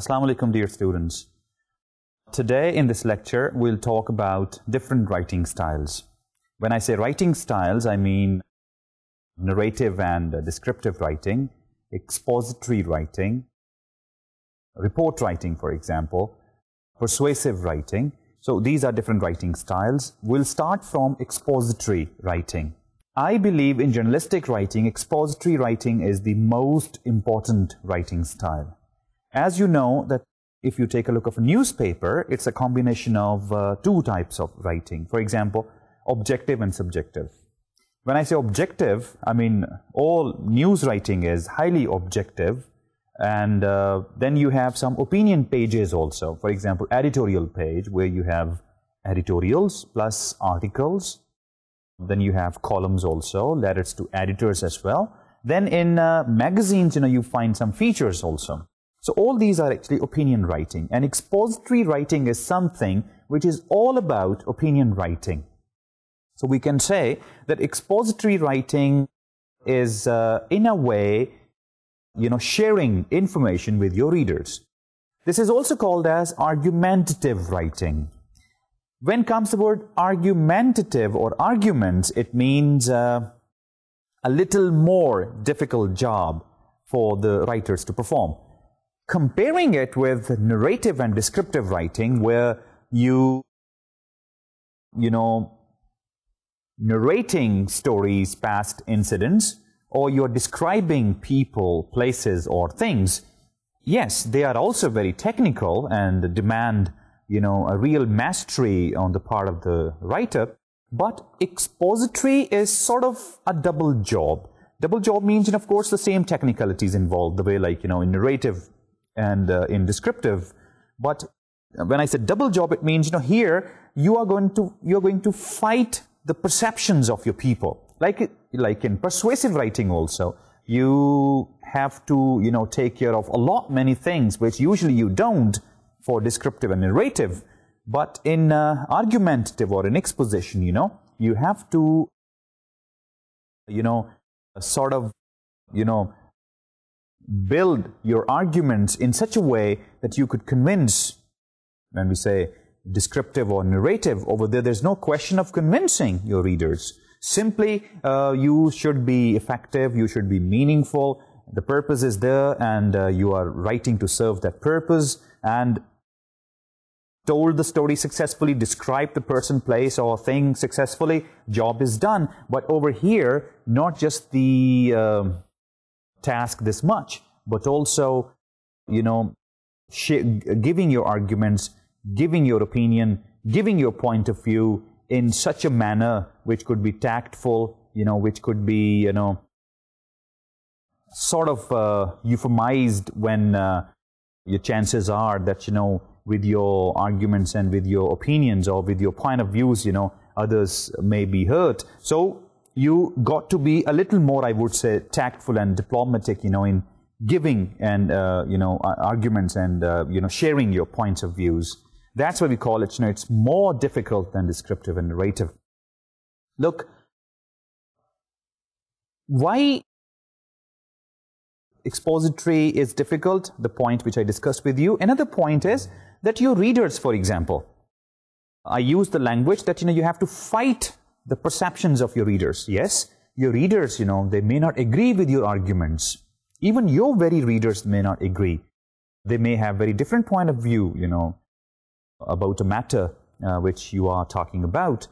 Assalamu alaikum, dear students. Today in this lecture, we'll talk about different writing styles. When I say writing styles, I mean narrative and descriptive writing, expository writing, report writing, for example, persuasive writing. So these are different writing styles. We'll start from expository writing. I believe in journalistic writing, expository writing is the most important writing style. As you know, that if you take a look at a newspaper, it's a combination of two types of writing. For example, objective and subjective. When I say objective, I mean all news writing is highly objective, and then you have some opinion pages also. For example, editorial page, where you have editorials plus articles. Then you have columns also, letters to editors as well. Then in magazines, you find some features also. So all these are actually opinion writing, and expository writing is something which is all about opinion writing. So we can say that expository writing is in a way, sharing information with your readers. This is also called as argumentative writing. When comes the word argumentative or arguments, it means a little more difficult job for the writers to perform. Comparing it with narrative and descriptive writing, where narrating stories, past incidents, or you're describing people, places, or things, yes, they are also very technical and demand, a real mastery on the part of the writer. But expository is sort of a double job. Double job means, of course, the same technicalities involved, the way in narrative and in descriptive. But when I say double job, it means, here you're going to fight the perceptions of your people. Like in persuasive writing also, you have to, take care of many things which usually you don't for descriptive and narrative. But in argumentative or in exposition, you have to, sort of, build your arguments in such a way that you could convince. When we say descriptive or narrative, over there's no question of convincing your readers. Simply, you should be effective, you should be meaningful, the purpose is there, and you are writing to serve that purpose, and told the story successfully, described the person, place, or thing successfully, job is done. But over here, not just the task this much, but also, giving your arguments, giving your opinion, giving your point of view in such a manner which could be tactful, which could be, sort of euphemized, when your chances are that, with your arguments and with your opinions or with your point of views, others may be hurt. So you got to be a little more, I would say, tactful and diplomatic, in giving and, arguments and, sharing your points of views. That's why we call it, it's more difficult than descriptive and narrative. Look, why expository is difficult, the point which I discussed with you. Another point is that your readers, for example, I use the language that, you have to fight the perceptions of your readers. Yes, your readers, they may not agree with your arguments. Even your very readers may not agree. They may have very different point of view, about a matter which you are talking about.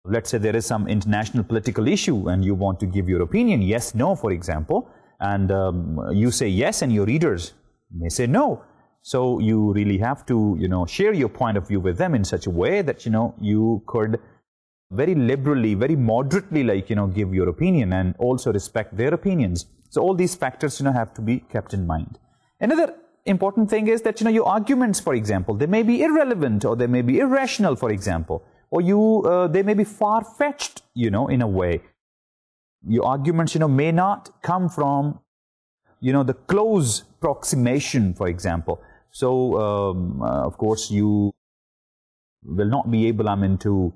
Let's say there is some international political issue and you want to give your opinion, yes, no, for example, and you say yes and your readers may say no. So you really have to, share your point of view with them in such a way that, you could very liberally, very moderately, give your opinion and also respect their opinions. So all these factors, have to be kept in mind. Another important thing is that, your arguments, for example, they may be irrelevant or they may be irrational, for example, or they may be far-fetched, in a way. Your arguments, may not come from, the close approximation, for example. So, of course, you will not be able, to,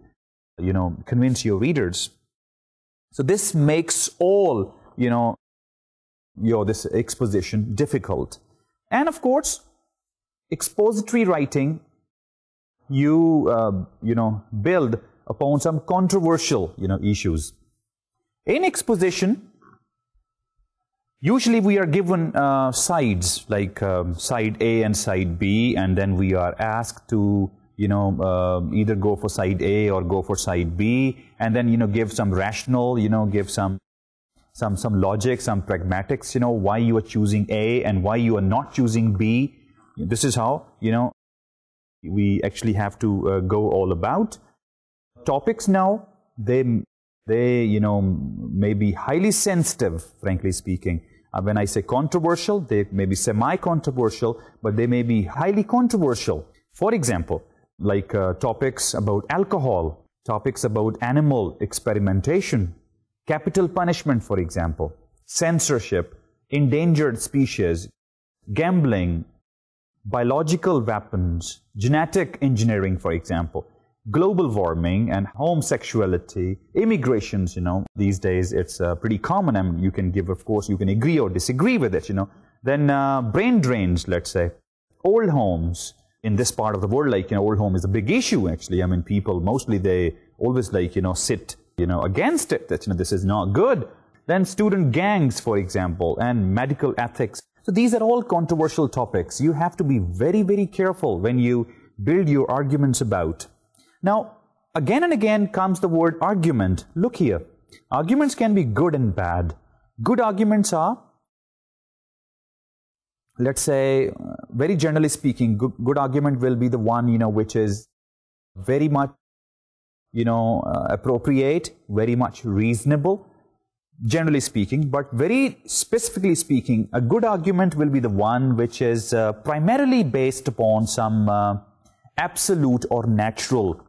convince your readers. So this makes all, this exposition difficult. And of course, expository writing, you build upon some controversial issues. In exposition, usually we are given sides, like side A and side B, and then we are asked to either go for side A or go for side B, and then give some rational, give some logic, some pragmatics, why you are choosing A and why you are not choosing B. This is how we actually have to go all about. Topics now, they may be highly sensitive, frankly speaking. When I say controversial, they may be semi-controversial, but they may be highly controversial. For example, like topics about alcohol, topics about animal experimentation, capital punishment, for example, censorship, endangered species, gambling, biological weapons, genetic engineering, for example, global warming and homosexuality, immigrations, these days it's pretty common, and you can give, of course, you can agree or disagree with it, Then brain drains, let's say, old homes. In this part of the world, like, old home is a big issue, actually. I mean, people, mostly they always, like, sit, against it, that, this is not good. Then student gangs, for example, and medical ethics. So these are all controversial topics. You have to be very, very careful when you build your arguments about. Now, again and again comes the word argument. Look here. Arguments can be good and bad. Good arguments are, let's say, very generally speaking, good argument will be the one, which is very much, appropriate, very much reasonable, generally speaking. But very specifically speaking, a good argument will be the one which is primarily based upon some absolute or natural,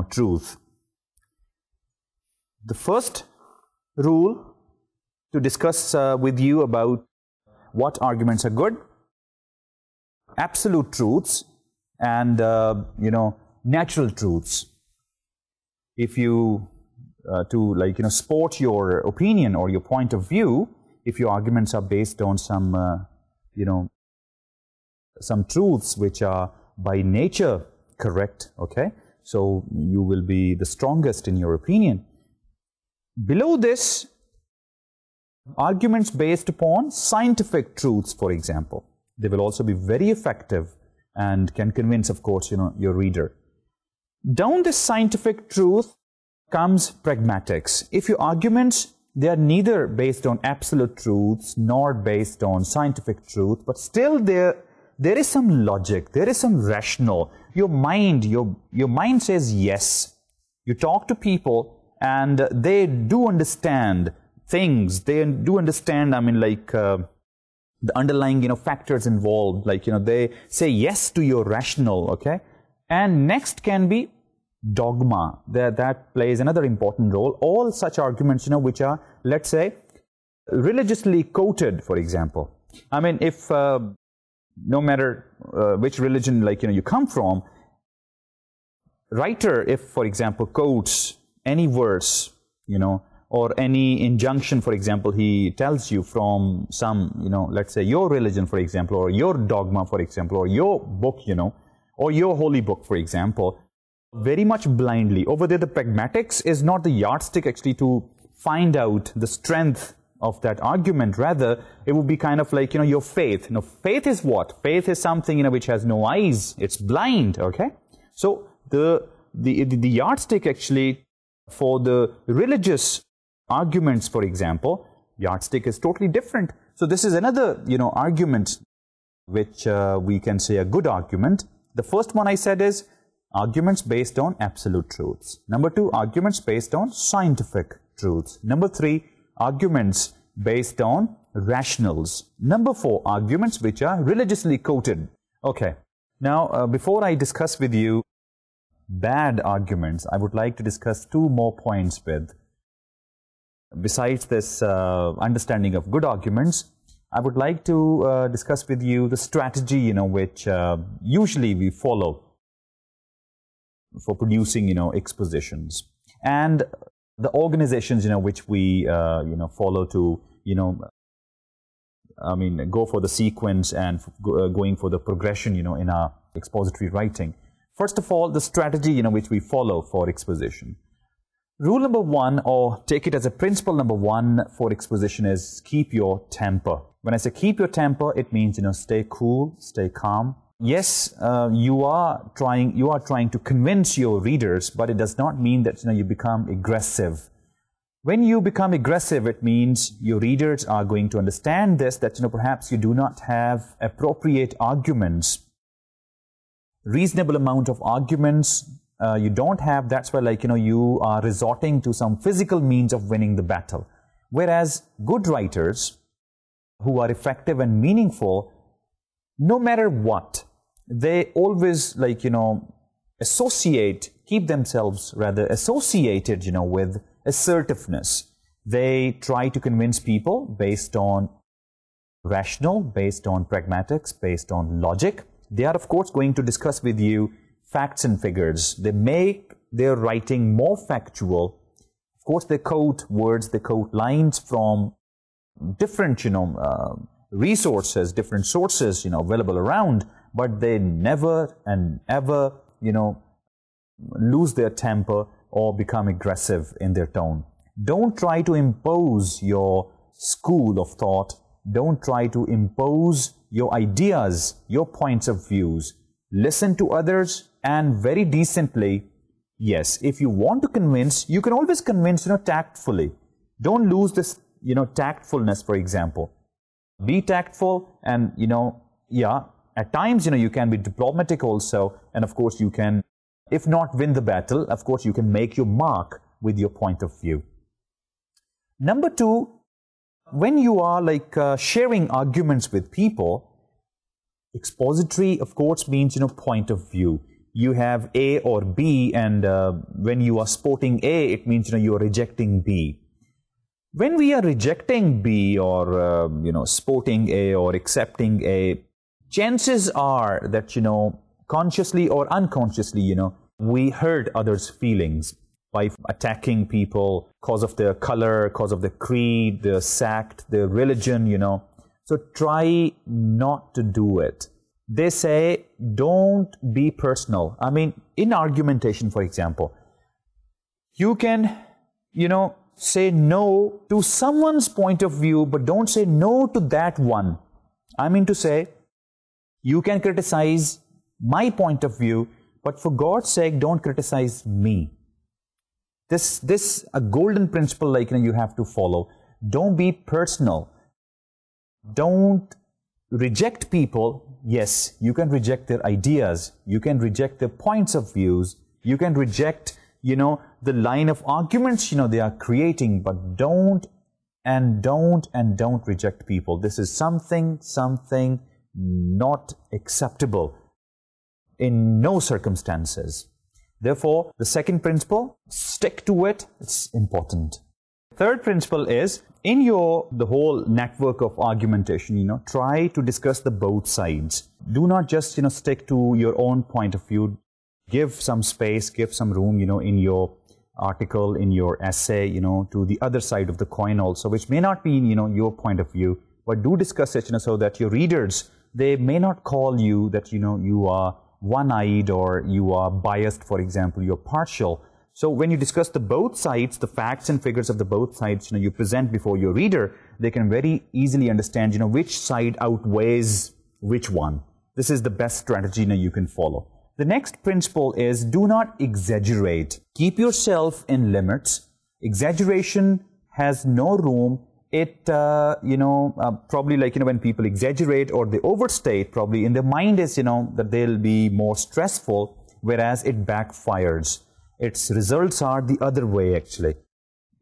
truth. The first rule to discuss with you about what arguments are good: absolute truths and, natural truths. If you, sport your opinion or your point of view, if your arguments are based on some, some truths which are by nature correct, okay, so you will be the strongest in your opinion. Below this, arguments based upon scientific truths, for example, they will also be very effective and can convince, of course, your reader. Down this scientific truth comes pragmatics. If your arguments, they are neither based on absolute truths nor based on scientific truth, but still there is some logic, there is some rational. Your mind says yes. You talk to people and they do understand things. They do understand, the underlying, factors involved. Like, they say yes to your rational, okay? And next can be dogma. That plays another important role. All such arguments, which are, let's say, religiously quoted, for example. If no matter which religion, you come from, writer, if, for example, quotes any verse, or any injunction, for example, he tells you from some, let's say your religion, for example, or your dogma, for example, or your book, or your holy book, for example, very much blindly. Over there, the pragmatics is not the yardstick actually to find out the strength of that argument. Rather, it would be kind of like, your faith. Faith is what? Faith is something, which has no eyes. It's blind, okay? So, the yardstick actually for the religious arguments, for example, yardstick is totally different. So this is another, argument which we can say a good argument. The first one I said is arguments based on absolute truths. Number 2, arguments based on scientific truths. Number 3, arguments based on rationals. Number 4, arguments which are religiously quoted. Okay. Now, before I discuss with you bad arguments, I would like to discuss 2 more points with. Besides this understanding of good arguments, I would like to discuss with you the strategy, which usually we follow for producing, expositions, and the organizations, which we, follow to, go for the sequence and going for the progression, in our expository writing. First of all, the strategy, which we follow for exposition. Rule number one, or take it as a principle number one for exposition, is keep your temper. When I say keep your temper, it means, stay cool, stay calm. Yes, you are trying to convince your readers, but it does not mean that, you become aggressive. When you become aggressive, it means your readers are going to understand this, that, perhaps you do not have appropriate arguments, reasonable amount of arguments, you don't have. That's why, you are resorting to some physical means of winning the battle. Whereas good writers who are effective and meaningful, no matter what, they always, keep themselves rather associated, with assertiveness. They try to convince people based on rational, based on pragmatics, based on logic. They are, of course, going to discuss with you facts and figures. They make their writing more factual. Of course, they quote words, they quote lines from different, resources, different sources, available around, but they never and ever, lose their temper or become aggressive in their tone. Don't try to impose your school of thought. Don't try to impose your ideas, your points of views. Listen to others, and very decently, yes, if you want to convince, you can always convince, tactfully. Don't lose this, tactfulness, for example. Be tactful, and, at times, you can be diplomatic also, and of course you can, if not win the battle, of course you can make your mark with your point of view. Number two, when you are sharing arguments with people, expository, of course, means, point of view. You have A or B, and when you are sporting A, it means, you are rejecting B. When we are rejecting B or, sporting A or accepting A, chances are that, consciously or unconsciously, we hurt others' feelings by attacking people because of their color, because of their creed, their sect, their religion, So try not to do it. They say, don't be personal. In argumentation, for example, you can, say no to someone's point of view, but don't say no to that one. To say, you can criticize my point of view, but for God's sake, don't criticize me. This a golden principle, you have to follow. Don't be personal. Don't reject people. Yes, you can reject their ideas. You can reject their points of views. You can reject, the line of arguments, they are creating, but don't reject people. This is something not acceptable in no circumstances. Therefore, the second principle, stick to it. It's important. Third principle is, in the whole network of argumentation, try to discuss the both sides. Do not just, stick to your own point of view. Give some space, give some room, in your article, in your essay, to the other side of the coin also, which may not be, your point of view, but do discuss it, so that your readers, they may not call you that, you are one-eyed or you are biased, for example, you're partial. So when you discuss the both sides, the facts and figures of the both sides, you present before your reader, they can very easily understand, which side outweighs which one. This is the best strategy you can follow. The next principle is, do not exaggerate. Keep yourself in limits. Exaggeration has no room. It, probably when people exaggerate or they overstate, probably in their mind is, that they'll be more stressful, whereas it backfires. Its results are the other way, actually.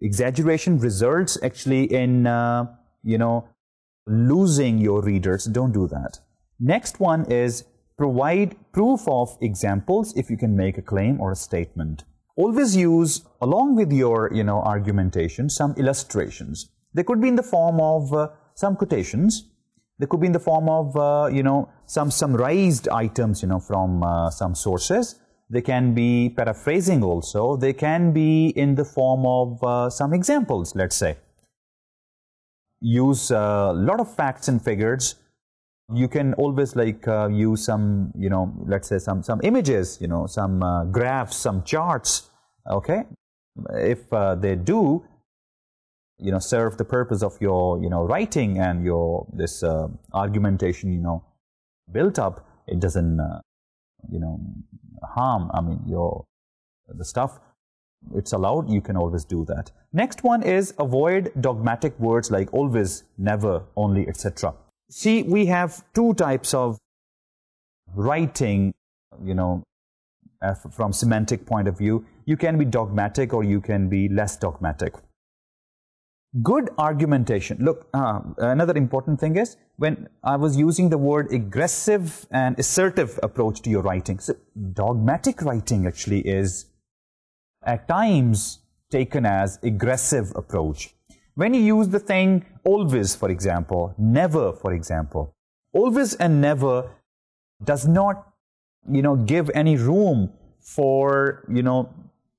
Exaggeration results actually in, losing your readers. Don't do that. Next one is, provide proof of examples if you can make a claim or a statement. Always use, along with your, argumentation, some illustrations. They could be in the form of some quotations. They could be in the form of, some summarized items, from some sources. They can be paraphrasing also. They can be in the form of some examples, let's say. use a lot of facts and figures. You can always like use some, let's say some images, some graphs, some charts, okay? If they do, serve the purpose of your, writing and your, this argumentation, built up, it doesn't, harm, the stuff. It's allowed, you can always do that. Next one is avoid dogmatic words like always, never, only, etc. See, we have two types of writing, from semantic point of view. You can be dogmatic or you can be less dogmatic. Good argumentation. Look, another important thing is, when I was using the word aggressive and assertive approach to your writing, so dogmatic writing actually is at times taken as aggressive approach. When you use the thing always, for example, never, for example, always and never does not, give any room for,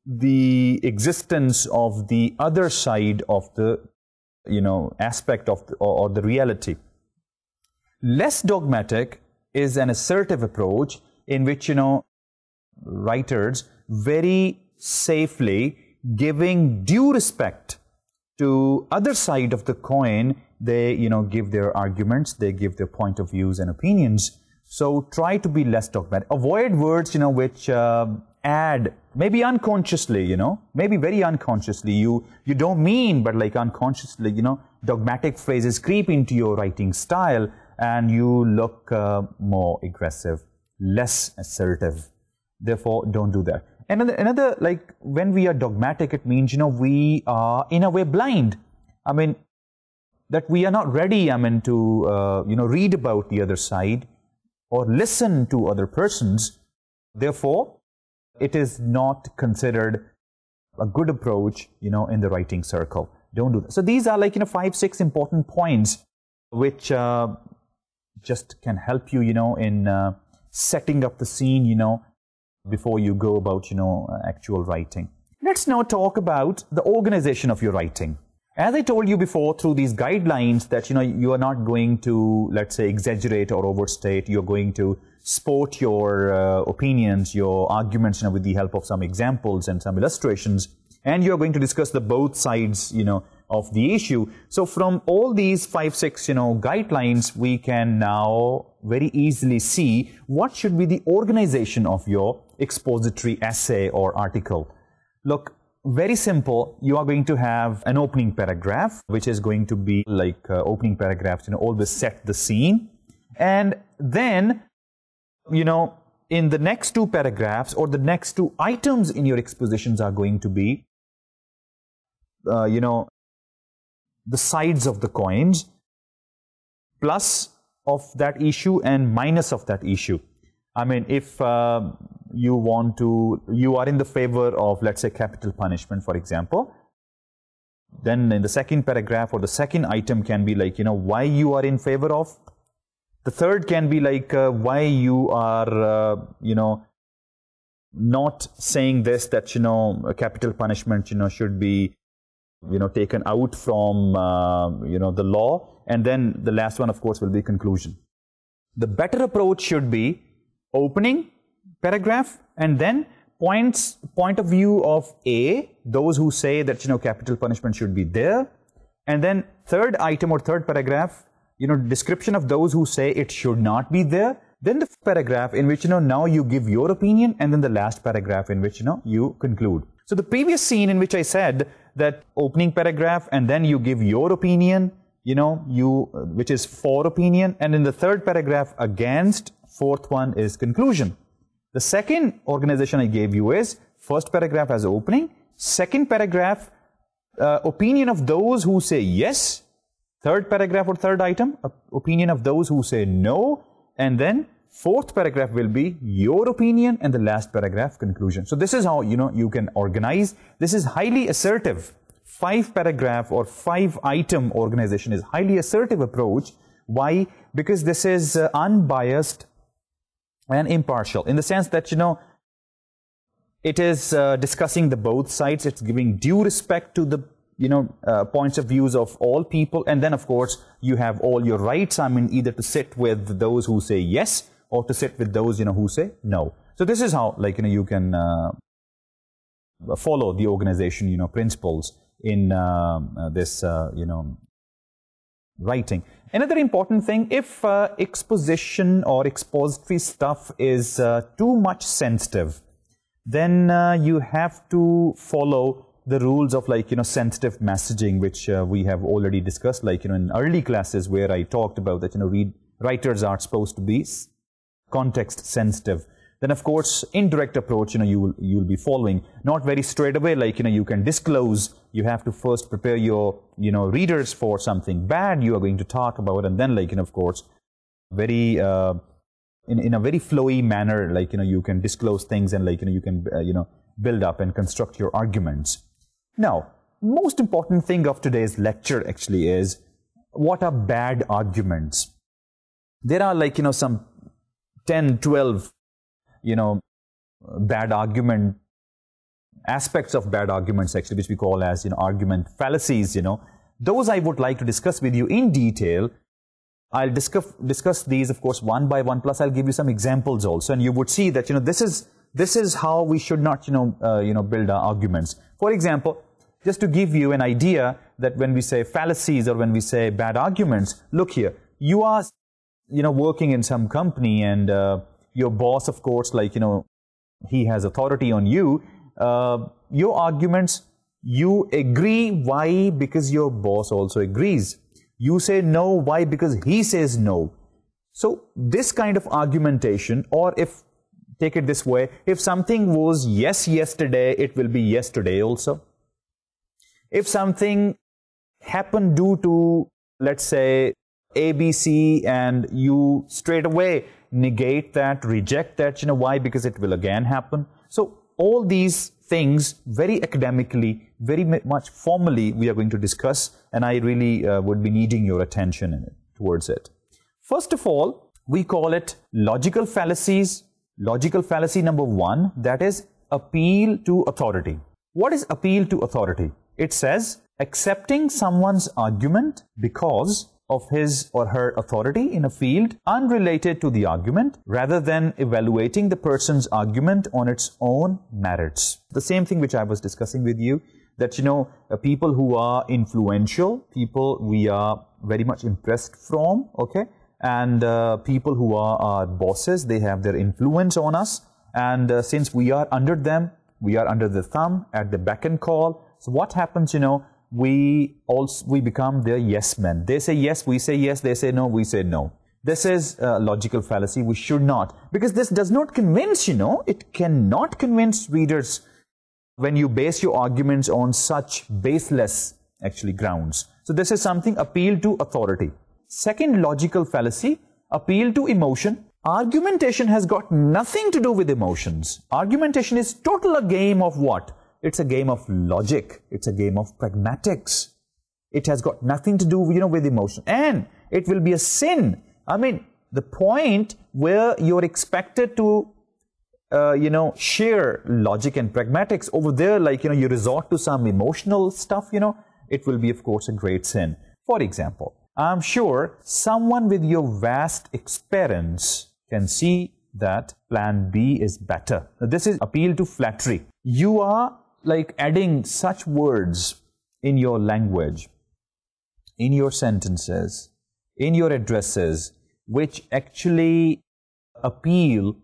the existence of the other side of the, aspect of the, or the reality. Less dogmatic is an assertive approach in which, writers very safely giving due respect to other side of the coin, they, give their arguments, they give their point of views and opinions. So try to be less dogmatic. Avoid words, which add, maybe unconsciously, maybe very unconsciously, you don't mean, but like unconsciously, dogmatic phrases creep into your writing style and you look more aggressive, less assertive. Therefore, don't do that. Another, like, when we are dogmatic, it means, we are, in a way, blind. That we are not ready, to, read about the other side or listen to other persons. Therefore, it is not considered a good approach, in the writing circle. Don't do that. So these are like, 5-6 important points which just can help you, in setting up the scene, before you go about, actual writing. Let's now talk about the organization of your writing. As I told you before, through these guidelines that, you are not going to, let's say, exaggerate or overstate. You're going to sport your opinions, your arguments, with the help of some examples and some illustrations. And you're going to discuss the both sides, of the issue. So from all these 5-6, guidelines, we can now very easily see what should be the organization of your expository essay or article. Look, very simple. You are going to have an opening paragraph, which is going to be like opening paragraphs, always set the scene. And then, in the next two paragraphs or the next two items in your expositions are going to be, the sides of the coins, plus of that issue and minus of that issue. If you are in the favor of, let's say, capital punishment, for example, then in the second paragraph or the second item can be like, why you are in favor of. The third can be like, why you are, not saying this, that, a capital punishment, should be, taken out from, the law. And then the last one, of course, will be conclusion. The better approach should be opening paragraph and then point of view of A, those who say that, capital punishment should be there. And then third item or third paragraph, description of those who say it should not be there. Then the paragraph in which, now you give your opinion, and then the last paragraph in which, you conclude. So the previous scene in which I said that opening paragraph and then you give your opinion, which is for opinion, and in the third paragraph against, fourth one is conclusion. The second organization I gave you is first paragraph as opening, second paragraph opinion of those who say yes, third paragraph or third item opinion of those who say no, and then fourth paragraph will be your opinion, and the last paragraph conclusion. So this is how you can organize. This is highly assertive. 5 paragraph or 5 item organization is highly assertive approach. Why? Because this is unbiased and impartial, in the sense that it is discussing the both sides. It's giving due respect to the points of views of all people, and then of course you have all your rights. I mean, either to sit with those who say yes or to sit with those who say no. So this is how you can follow the organization principles in this writing. Another important thing, if exposition or expository stuff is too much sensitive, then you have to follow the rules of sensitive messaging, which we have already discussed in early classes, where I talked about that writers are supposed to be context sensitive. Then of course indirect approach you'll be following, not very straight away you can disclose. You have to first prepare your readers for something bad you are going to talk about, and then of course very in a very flowy manner you can disclose things, and you can build up and construct your arguments. Now, most important thing of today's lecture actually is, what are bad arguments? There are some 10, 12 bad argument aspects of bad arguments actually, which we call as argument fallacies. Those I would like to discuss with you in detail. I'll discuss these of course one by one, plus I'll give you some examples also, and you would see that this is how we should not build our arguments. For example, just to give you an idea that when we say fallacies or when we say bad arguments, look here, you are working in some company, and your boss, of course, he has authority on you. Your arguments, you agree. Why? Because your boss also agrees. You say no. Why? Because he says no. So this kind of argumentation, or if, take it this way, if something was yes yesterday, it will be yes today also. If something happened due to, let's say, ABC, and you straight away negate that, reject that, why? Because it will again happen. So all these things very academically, very much formally we are going to discuss, and I really would be needing your attention towards it. First of all, we call it logical fallacies. Logical fallacy number one, that is appeal to authority. What is appeal to authority? It says accepting someone's argument because of his or her authority in a field unrelated to the argument, rather than evaluating the person's argument on its own merits. The same thing which I was discussing with you, that people who are influential, people we are very much impressed from, okay, and people who are our bosses, they have their influence on us, and since we are under them, we are under the thumb, at the beck and call. So what happens, we become their yes men. They say yes, we say yes. They say no, we say no. This is a logical fallacy. We should not, because this does not convince, it cannot convince readers when you base your arguments on such baseless actually grounds. So this is something, appeal to authority. Second logical fallacy, appeal to emotion. Argumentation has got nothing to do with emotions. Argumentation is total a game of what? It's a game of logic. It's a game of pragmatics. It has got nothing to do, with emotion. And it will be a sin. I mean, the point where you're expected to, share logic and pragmatics, over there, you resort to some emotional stuff, it will be, of course, a great sin. For example, I'm sure someone with your vast experience can see that plan B is better. Now, this is appeal to flattery. You are adding such words in your language, in your sentences, in your addresses, which actually appeal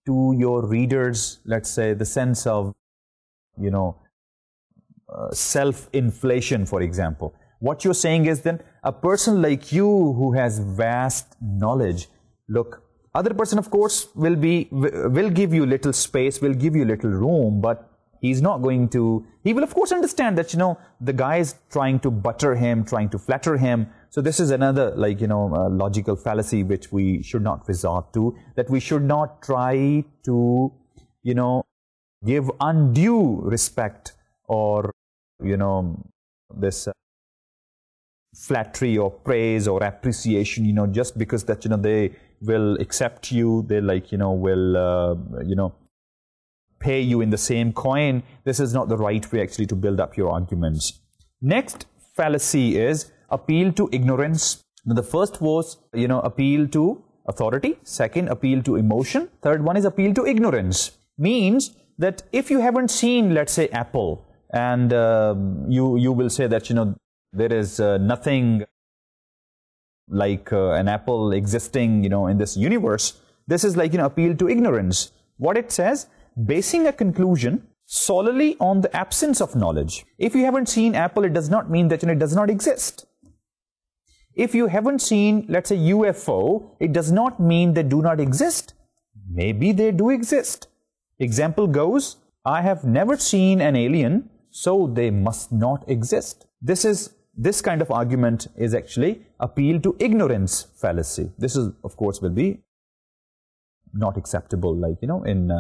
to your readers, let's say, the sense of, self-inflation, for example. What you're saying is then, a person like you who has vast knowledge, look, other person, of course, will give you little space, will give you little room, but he's not going to, he will of course understand that, the guy is trying to butter him, trying to flatter him. So this is another, logical fallacy which we should not resort to, that we should not try to, give undue respect or, this flattery or praise or appreciation, just because that, they will accept you, they will, pay you in the same coin. This is not the right way actually to build up your arguments. Next fallacy is appeal to ignorance. Now, the first was, appeal to authority. Second, appeal to emotion. Third one is appeal to ignorance. Means that if you haven't seen, let's say, Apple, and you will say that, there is nothing like an apple existing, in this universe. This is like, appeal to ignorance. What it says, basing a conclusion solely on the absence of knowledge. If you haven't seen Apple, it does not mean that, it does not exist. If you haven't seen, let's say, UFO, it does not mean they do not exist. Maybe they do exist. Example goes, I have never seen an alien, so they must not exist. This kind of argument is actually appeal to ignorance fallacy. This is, of course, will be not acceptable, like, in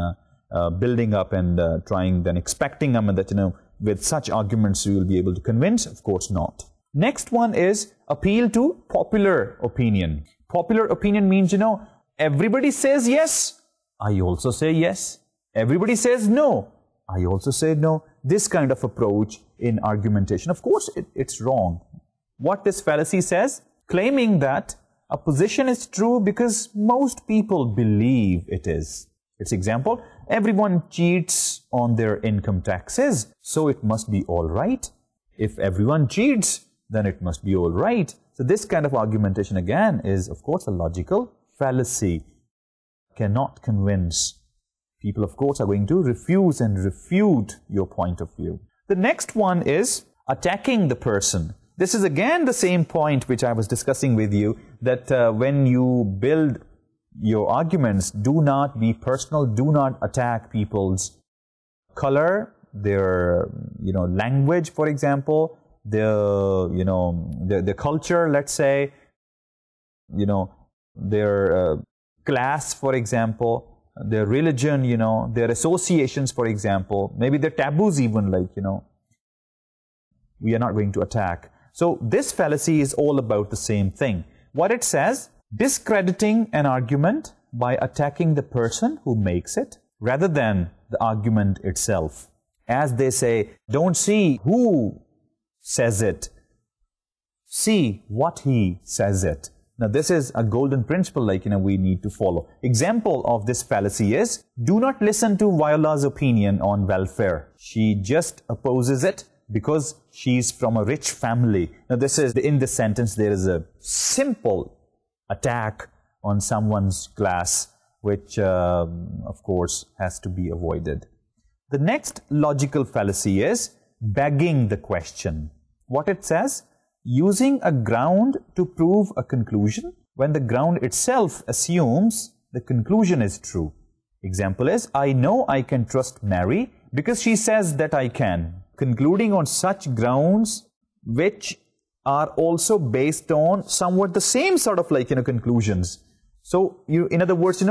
building up and trying, then expecting them that, with such arguments you will be able to convince. Of course not. Next one is appeal to popular opinion. Popular opinion means, everybody says yes, I also say yes. Everybody says no, I also say no. This kind of approach in argumentation, of course, it's wrong. What this fallacy says, claiming that a position is true because most people believe it is. Its example, everyone cheats on their income taxes, so it must be all right. If everyone cheats, then it must be all right. So this kind of argumentation again is, of course, a logical fallacy. Cannot convince. People, of course, are going to refuse and refute your point of view. The next one is attacking the person. This is again the same point which I was discussing with you, that when you build your arguments, do not be personal, do not attack people's color, their, language, for example, their culture, let's say, their class, for example, their religion, their associations, for example, maybe their taboos even, like, we are not going to attack. So this fallacy is all about the same thing. What it says, discrediting an argument by attacking the person who makes it rather than the argument itself. As they say, don't see who says it, see what he says it. Now this is a golden principle, like, we need to follow. Example of this fallacy is, do not listen to Viola's opinion on welfare. She just opposes it because she's from a rich family. Now this is, in this sentence, there is a simple attack on someone's class, which, of course, has to be avoided. The next logical fallacy is begging the question. What it says, using a ground to prove a conclusion when the ground itself assumes the conclusion is true. Example is, I know I can trust Mary because she says that I can. Concluding on such grounds which are also based on somewhat the same sort of, like, conclusions. So, in other words,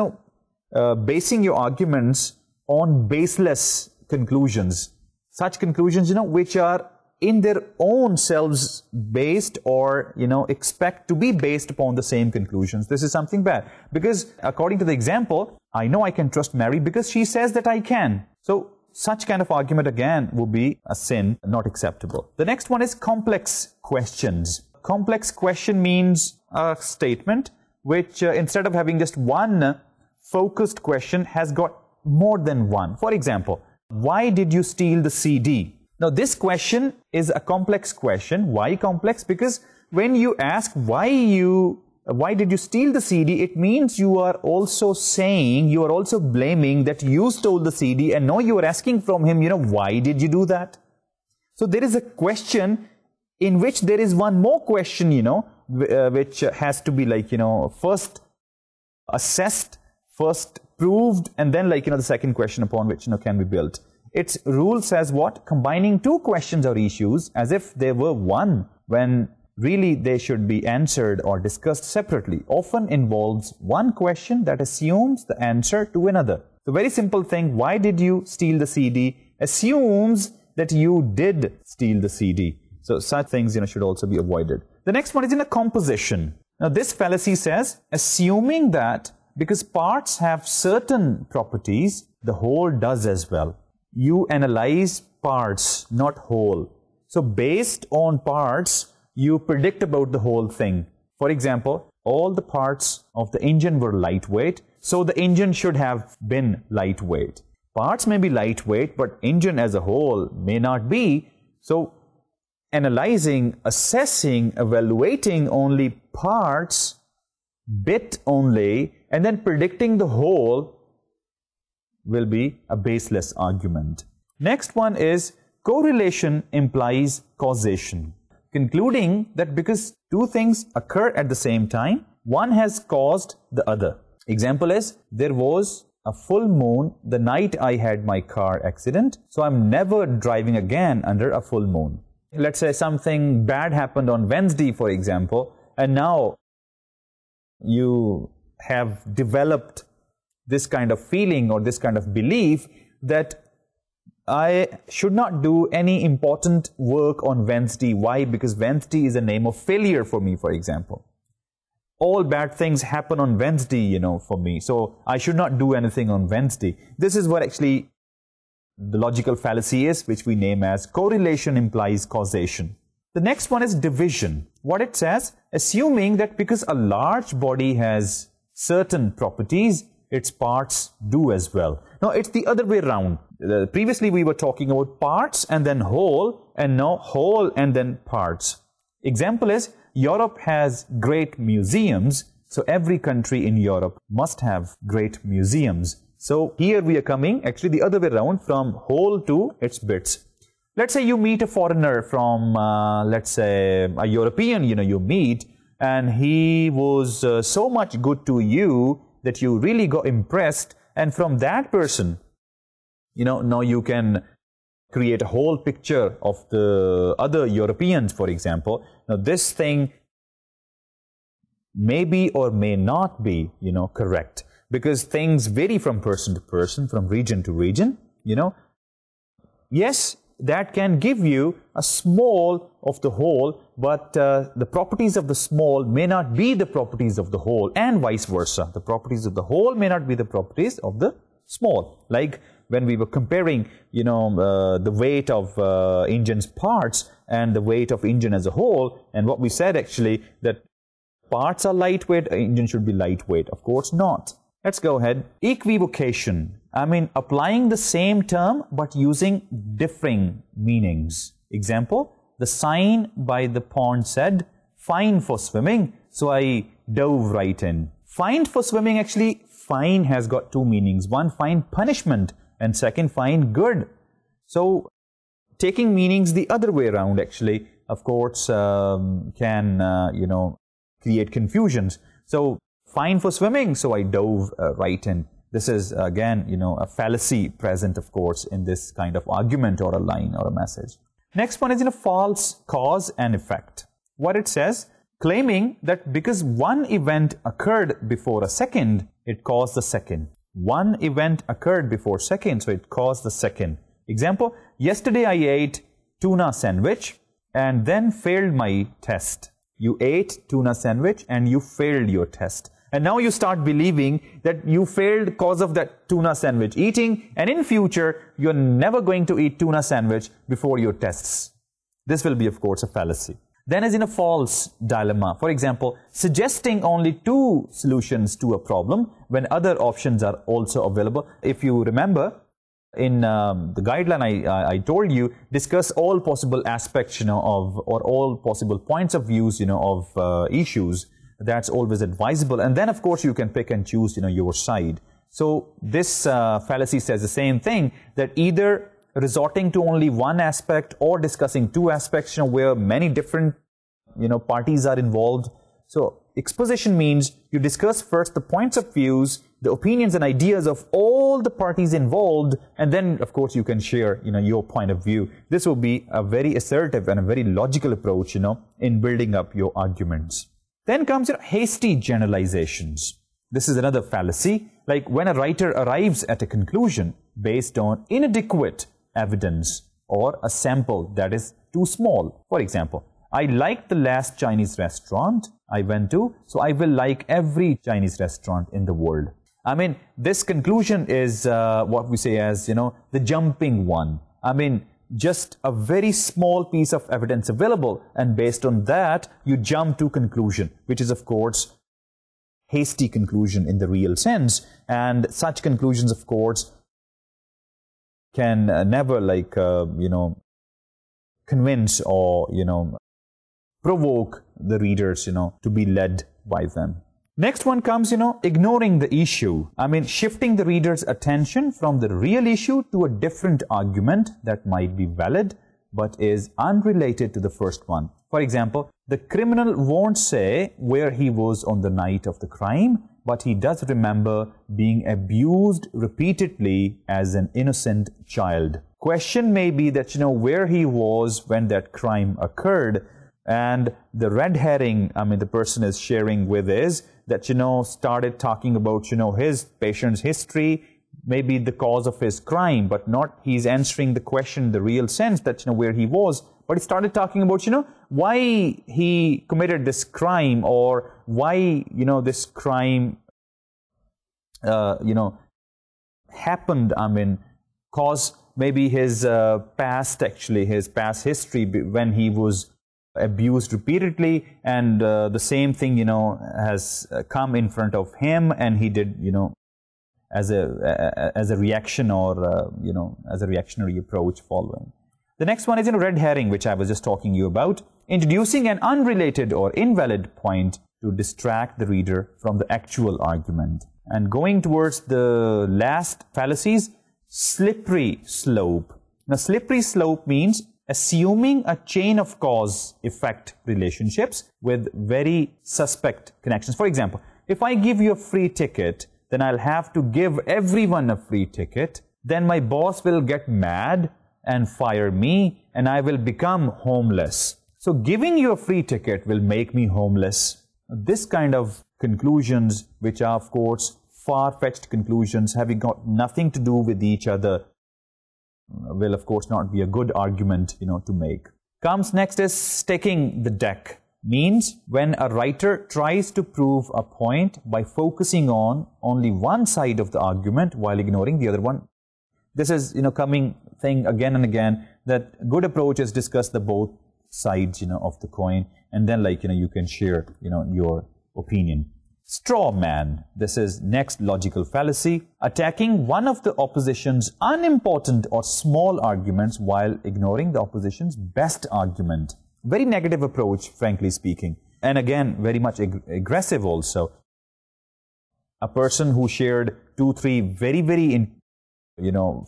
basing your arguments on baseless conclusions. Such conclusions, which are in their own selves based or, expect to be based upon the same conclusions. This is something bad. Because according to the example, I know I can trust Mary because she says that I can. So such kind of argument again will be a sin, not acceptable. The next one is complex questions. Complex question means a statement which instead of having just one focused question has got more than one. For example, why did you steal the CD? Now this question is a complex question. Why complex? Because when you ask why did you steal the CD, it means you are also saying, you are also blaming that you stole the CD, and now you are asking from him, why did you do that? So there is a question in which there is one more question, which has to be, like, first assessed, first proved, and then, like, the second question upon which, can be built. Its rule says what? Combining two questions or issues as if they were one, when really they should be answered or discussed separately, often involves one question that assumes the answer to another. The very simple thing, why did you steal the CD, assumes that you did steal the CD. So such things, should also be avoided. The next one is in a composition. Now this fallacy says, assuming that because parts have certain properties, the whole does as well. You analyze parts, not whole. So based on parts, you predict about the whole thing. For example, all the parts of the engine were lightweight, so the engine should have been lightweight. Parts may be lightweight, but engine as a whole may not be. So analyzing, assessing, evaluating only parts, bit only, and then predicting the whole will be a baseless argument. Next one is correlation implies causation. Concluding that because two things occur at the same time, one has caused the other. Example is, there was a full moon the night I had my car accident, so I'm never driving again under a full moon. Let's say something bad happened on Wednesday, for example, and now you have developed this kind of feeling or this kind of belief that I should not do any important work on Wednesday. Why? Because Wednesday is a name of failure for me, for example. All bad things happen on Wednesday, for me. So I should not do anything on Wednesday. This is what actually the logical fallacy is, which we name as correlation implies causation. The next one is division. What it says, assuming that because a large body has certain properties, its parts do as well. Now, it's the other way around. Previously, we were talking about parts and then whole, and now whole and then parts. Example is, Europe has great museums, so every country in Europe must have great museums. So here we are coming actually the other way around, from whole to its bits. Let's say you meet a foreigner from, let's say, a European, you meet, and he was so much good to you that you really got impressed, and from that person, now you can create a whole picture of the other Europeans, for example. Now this thing may be or may not be, correct, because things vary from person to person, from region to region, Yes, that can give you a small of the whole, but the properties of the small may not be the properties of the whole, and vice versa. The properties of the whole may not be the properties of the small. Like when we were comparing, the weight of engine's parts and the weight of engine as a whole, and what we said actually, that parts are lightweight, engine should be lightweight. Of course not. Let's go ahead. Equivocation. Applying the same term but using differing meanings. Example, the sign by the pond said, fine for swimming, so I dove right in. Fine for swimming, actually, fine has got two meanings. One, fine punishment, and second, fine good. So, taking meanings the other way around, actually, of course, can, create confusions. So, fine for swimming, so I dove right in. This is, again, a fallacy present, of course, in this kind of argument or a line or a message. Next one is false cause and effect. What it says, claiming that because one event occurred before a second, it caused the second. One event occurred before second, so it caused the second. Example, yesterday I ate tuna sandwich and then failed my test. You ate tuna sandwich and you failed your test. And now you start believing that you failed because of that tuna sandwich eating, and in future, you're never going to eat tuna sandwich before your tests. This will be, of course, a fallacy. Then is a false dilemma. For example, suggesting only two solutions to a problem when other options are also available. If you remember, in the guideline I told you, discuss all possible aspects, or all possible points of views, of issues. That's always advisable. And then, of course, you can pick and choose, your side. So this fallacy says the same thing, that either resorting to only one aspect or discussing two aspects, where many different, parties are involved. So exposition means you discuss first the points of views, the opinions and ideas of all the parties involved, and then, of course, you can share, your point of view. This will be a very assertive and a very logical approach, in building up your arguments. Then comes hasty generalizations. This is another fallacy, like when a writer arrives at a conclusion based on inadequate evidence or a sample that is too small. For example, I liked the last Chinese restaurant I went to, so I will like every Chinese restaurant in the world. This conclusion is what we say as, the jumping one. just a very small piece of evidence available, and based on that, you jump to conclusion, which is, of course, hasty conclusion in the real sense. And such conclusions, of course, can never, like, convince or, provoke the readers, to be led by them. Next one comes, ignoring the issue. I mean, shifting the reader's attention from the real issue to a different argument that might be valid but is unrelated to the first one. For example, the criminal won't say where he was on the night of the crime, but he does remember being abused repeatedly as an innocent child. Question may be that, where he was when that crime occurred, and the red herring, I mean, the person is sharing with is that, started talking about, his patient's history, maybe the cause of his crime, but not he's answering the question in the real sense that, where he was. But he started talking about, why he committed this crime, or why, this crime, happened, I mean, cause maybe his past history when he was abused repeatedly, and the same thing, has come in front of him, and he did, as a reaction, or, as a reactionary approach following. The next one is, red herring, which I was just talking to you about, introducing an unrelated or invalid point to distract the reader from the actual argument. And going towards the last fallacies, slippery slope. Now, slippery slope means assuming a chain of cause-effect relationships with very suspect connections. For example, if I give you a free ticket, then I'll have to give everyone a free ticket. Then my boss will get mad and fire me, and I will become homeless. So giving you a free ticket will make me homeless. This kind of conclusions, which are, of course, far-fetched conclusions, having got nothing to do with each other, will, of course, not be a good argument, to make. Comes next is staking the deck. Means when a writer tries to prove a point by focusing on only one side of the argument while ignoring the other one. This is, coming thing again and again, that good approach is discuss the both sides, of the coin, and then, like, you can share, your opinion. Straw man. This is next logical fallacy. Attacking one of the opposition's unimportant or small arguments while ignoring the opposition's best argument. Very negative approach, frankly speaking. And again, very much aggressive also. A person who shared 2-3 very,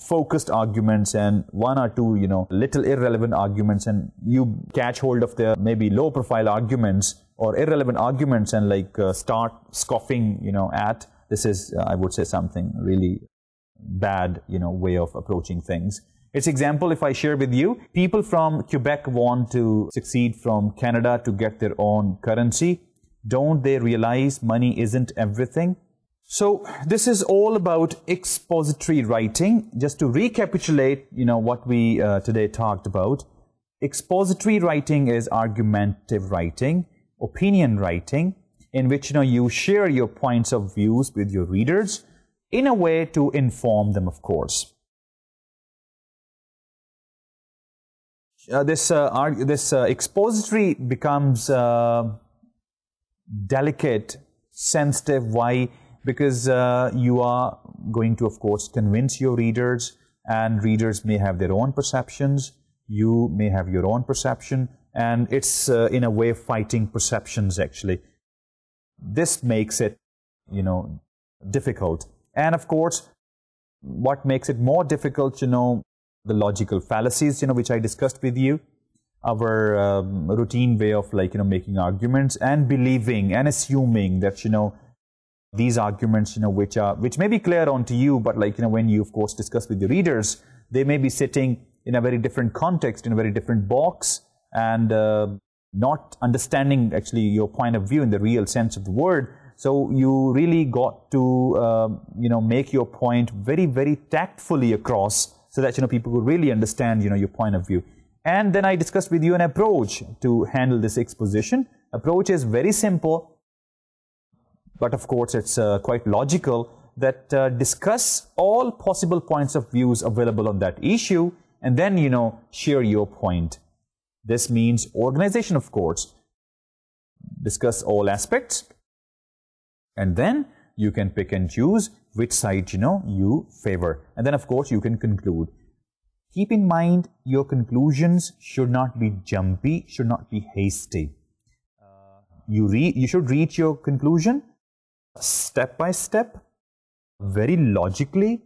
focused arguments and 1 or 2, little irrelevant arguments, and you catch hold of their maybe low-profile arguments or irrelevant arguments and, like, start scoffing, at. This is, I would say, something really bad, way of approaching things. Its example, if I share with you, people from Quebec want to succeed from Canada to get their own currency. Don't they realize money isn't everything? So this is all about expository writing. Just to recapitulate, what we today talked about. Expository writing is argumentative writing, opinion writing, in which, you share your points of views with your readers in a way to inform them, of course. This expository becomes delicate, sensitive. Why? Because you are going to, of course, convince your readers, and readers may have their own perceptions. You may have your own perception, and it's in a way fighting perceptions, actually. This makes it, difficult. And of course, what makes it more difficult, the logical fallacies, which I discussed with you, our routine way of, like, making arguments and believing and assuming that, these arguments, which may be clear onto you, but, like, when you, of course, discuss with the readers, they may be sitting in a very different context, in a very different box, and not understanding, actually, your point of view in the real sense of the word. So you really got to, make your point very, very tactfully across, so that, people could really understand, your point of view. And then I discussed with you an approach to handle this exposition. Approach is very simple, but of course it's quite logical, that discuss all possible points of views available on that issue, and then, share your point. This means organization, of course. Discuss all aspects, and then you can pick and choose which side, you favor. And then, of course, you can conclude. Keep in mind, your conclusions should not be jumpy, should not be hasty. You should reach your conclusion step by step, very logically,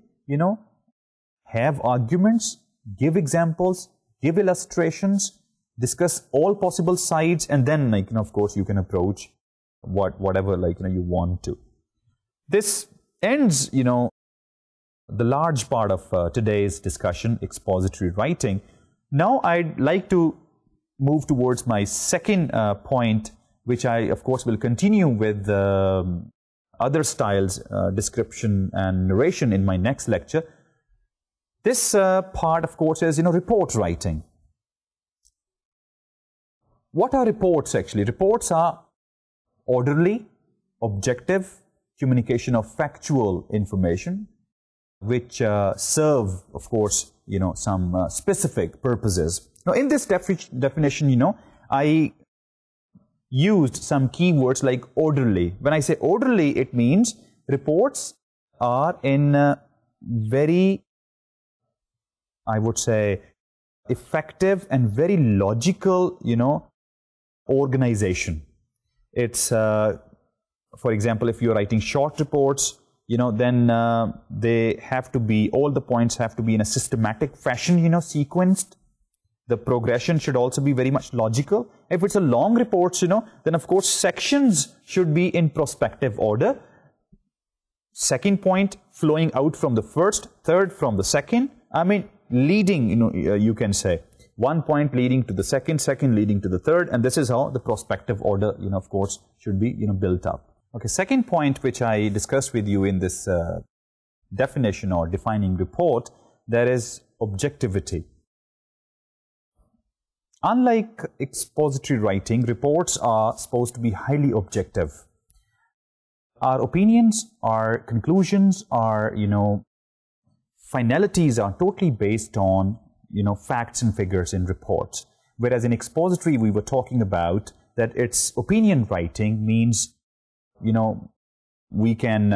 have arguments, give examples, give illustrations, discuss all possible sides, and then, of course, you can approach whatever, you want to. This ends, the large part of today's discussion, expository writing. Now, I'd like to move towards my second point, which I, of course, will continue with other styles, description and narration in my next lecture. This part, of course, is, report writing. What are reports, actually? Reports are orderly, objective communication of factual information, which serve, of course, some specific purposes. Now, in this definition, I used some keywords like orderly. When I say orderly, it means reports are in very, I would say, effective and very logical, organization. It's, for example, if you're writing short reports, then they have to be, all the points have to be in a systematic fashion, sequenced. The progression should also be very much logical. If it's a long report, then of course sections should be in prospective order. Second point flowing out from the first, third from the second. I mean, leading, you can say. One point leading to the second, second leading to the third, and this is how the prospective order, of course, should be, built up. Okay, second point which I discussed with you in this definition or defining report, there is objectivity. Unlike expository writing, reports are supposed to be highly objective. Our opinions, our conclusions, our, finalities are totally based on, facts and figures in reports. Whereas in expository, we were talking about that it's opinion writing means, we can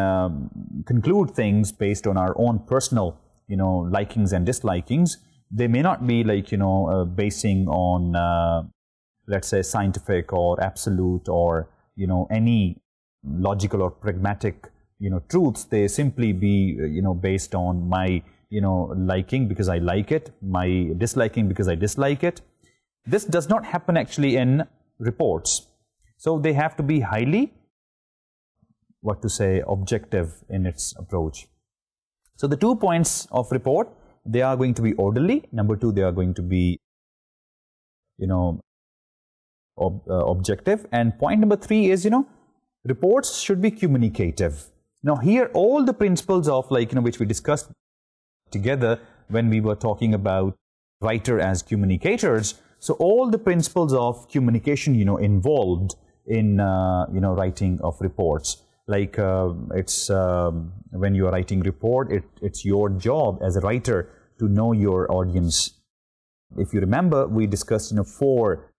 conclude things based on our own personal, likings and dislikings. They may not be like, basing on, let's say, scientific or absolute or, any logical or pragmatic, truths. They simply be, based on my, liking because I like it, my disliking because I dislike it. This does not happen actually in reports. So they have to be highly, objective in its approach. So the 2 points of report, they are going to be orderly. Number 2, they are going to be, objective. And point number 3 is, reports should be communicative. Now here, all the principles of which we discussed together when we were talking about writer as communicators. So all the principles of communication, involved in, writing of reports. Like it's when you are writing report, it's your job as a writer to know your audience. If you remember, we discussed 4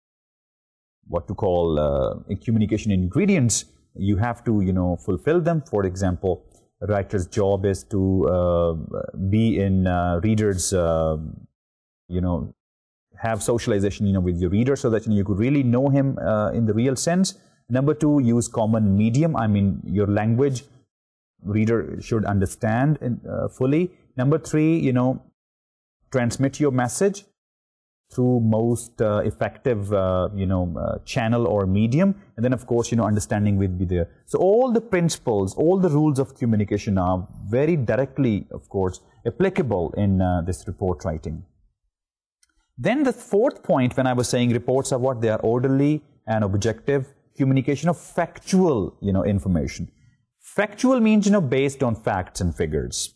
what to call communication ingredients. You have to fulfill them. For example, a writer's job is to be in readers, have socialization with your reader so that you could really know him in the real sense. Number 2, use common medium. I mean, your language reader should understand fully. Number 3, transmit your message through most effective, channel or medium. And then, of course, understanding will be there. So all the principles, all the rules of communication are very directly, of course, applicable in this report writing. Then the 4th point, when I was saying reports are what? They are orderly and objective communication of factual, information. Factual means, based on facts and figures.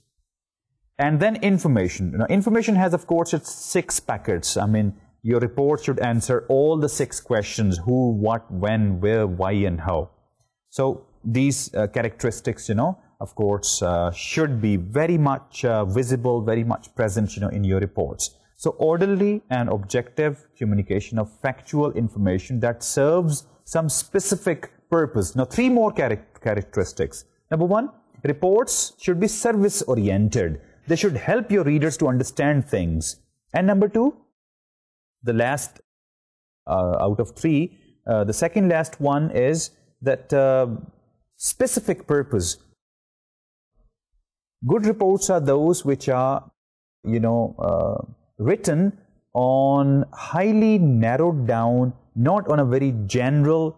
And then information. Information has, of course, its 6 packets. I mean, your report should answer all the 6 questions: who, what, when, where, why, and how. So these characteristics, of course, should be very much visible, very much present, in your reports. So orderly and objective communication of factual information that serves some specific purpose. Now, three more characteristics. Number one, reports should be service-oriented. They should help your readers to understand things. And number two, the last out of three, the second last one is that specific purpose. Good reports are those which are, written on highly narrowed down, not on a very general,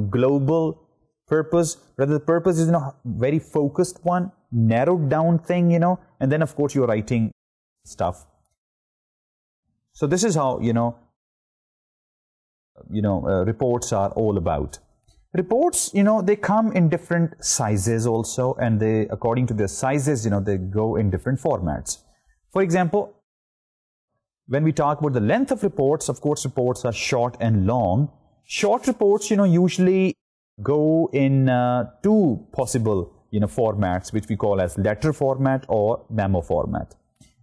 global purpose. Rather, the purpose is, very focused one, narrowed down thing, and then, of course, you're writing stuff. So this is how, reports are all about. Reports, they come in different sizes also, and they, according to their sizes, they go in different formats. For example, when we talk about the length of reports, of course, reports are short and long. Short reports, usually go in two possible, formats, which we call as letter format or memo format.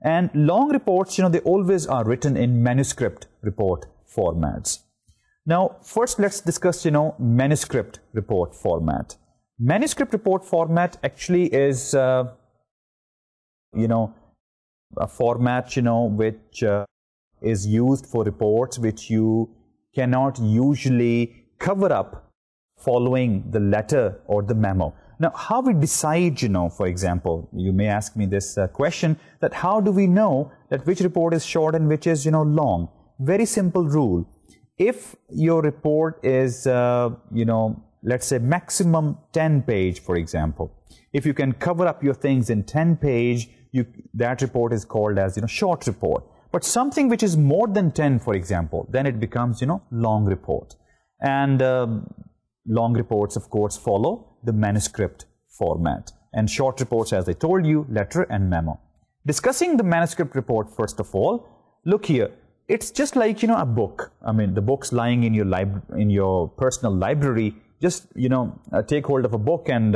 And long reports, they always are written in manuscript report formats. Now, first let's discuss, manuscript report format. Manuscript report format actually is, a format, which is used for reports which you cannot usually cover up following the letter or the memo. Now, how we decide, for example, you may ask me this question, that how do we know that which report is short and which is, long? Very simple rule. If your report is, let's say maximum 10 page, for example, if you can cover up your things in 10 page, that report is called as, short report. But something which is more than 10, for example, then it becomes, long report. And long reports, of course, follow the manuscript format. And short reports, as I told you, letter and memo. Discussing the manuscript report, first of all, look here. It's just like, a book. I mean, the book's lying in your personal library. Just, take hold of a book and,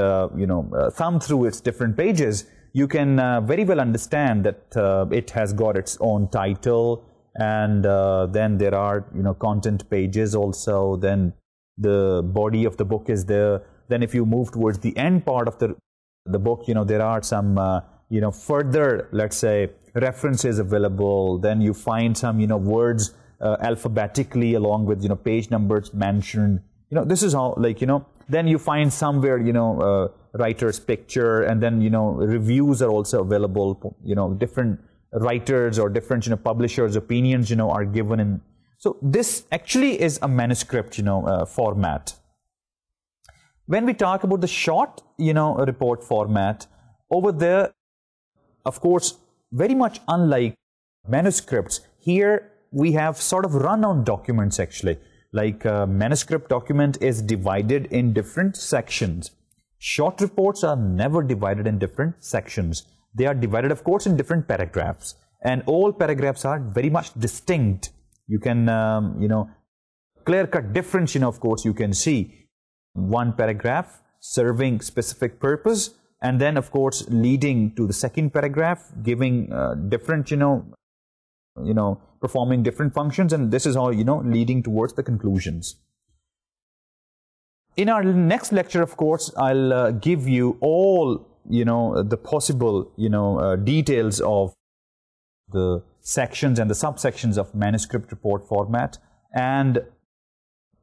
thumb through its different pages. You can very well understand that it has got its own title, and then there are, content pages also. Then the body of the book is there. Then if you move towards the end part of the book, there are some, further, let's say, references available. Then you find some, words alphabetically along with, page numbers mentioned. This is how, like, then you find somewhere, writer's picture, and then, reviews are also available, different writers or different, publishers' opinions, are given in. So this actually is a manuscript, format. When we talk about the short, report format, over there, of course, very much unlike manuscripts, here we have sort of run-on documents actually. Like a manuscript document is divided in different sections. Short reports are never divided in different sections. They are divided, of course, in different paragraphs. And all paragraphs are very much distinct. You can, clear-cut difference, of course, you can see. One paragraph serving specific purpose, and then, of course, leading to the second paragraph, giving different, performing different functions, and this is all, leading towards the conclusions. In our next lecture, of course, I'll give you all, the possible, details of the sections and the subsections of manuscript report format, and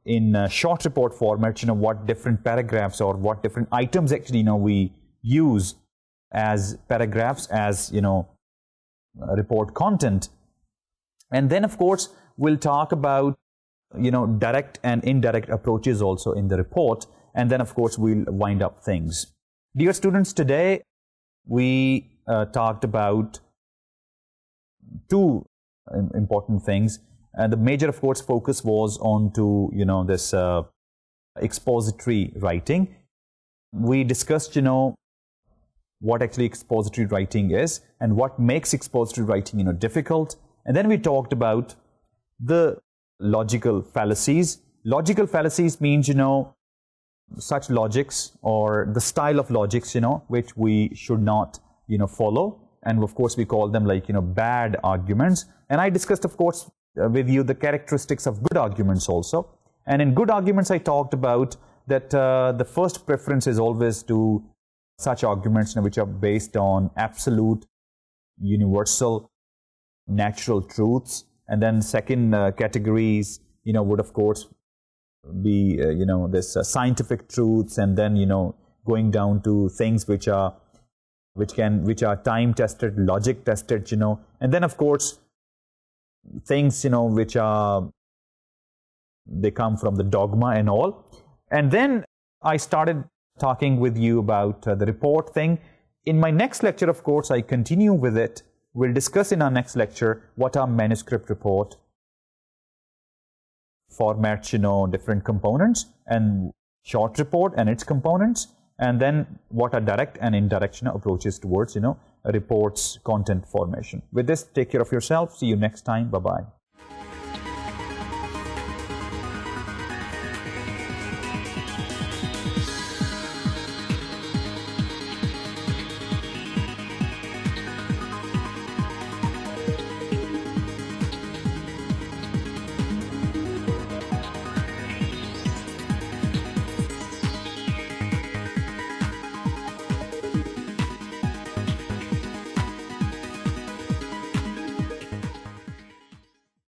in short report format, what different paragraphs or what different items actually, we use as paragraphs, as, report content. And then, of course, we'll talk about, direct and indirect approaches also in the report. And then, of course, we'll wind up things. Dear students, today we talked about two important things. The major, of course, focus was on to, this expository writing. We discussed, what actually expository writing is and what makes expository writing, difficult. And then we talked about the logical fallacies. Logical fallacies means, such logics or the style of logics, which we should not, follow. and of course we call them like, bad arguments. And I discussed, of course, with you the characteristics of good arguments also. And in good arguments, I talked about that the first preference is always to such arguments which are based on absolute, universal, natural truths. And then second categories, would of course be, this scientific truths, and then, going down to things which are time tested, logic tested, and then of course things, which are, they come from the dogma and all. And then I started talking with you about the report thing. In my next lecture, of course, I continue with it. We'll discuss in our next lecture what are manuscript report formats, different components, and short report and its components, and then what are direct and indirect approaches towards, a report's content formation. With this, take care of yourself. See you next time. Bye-bye.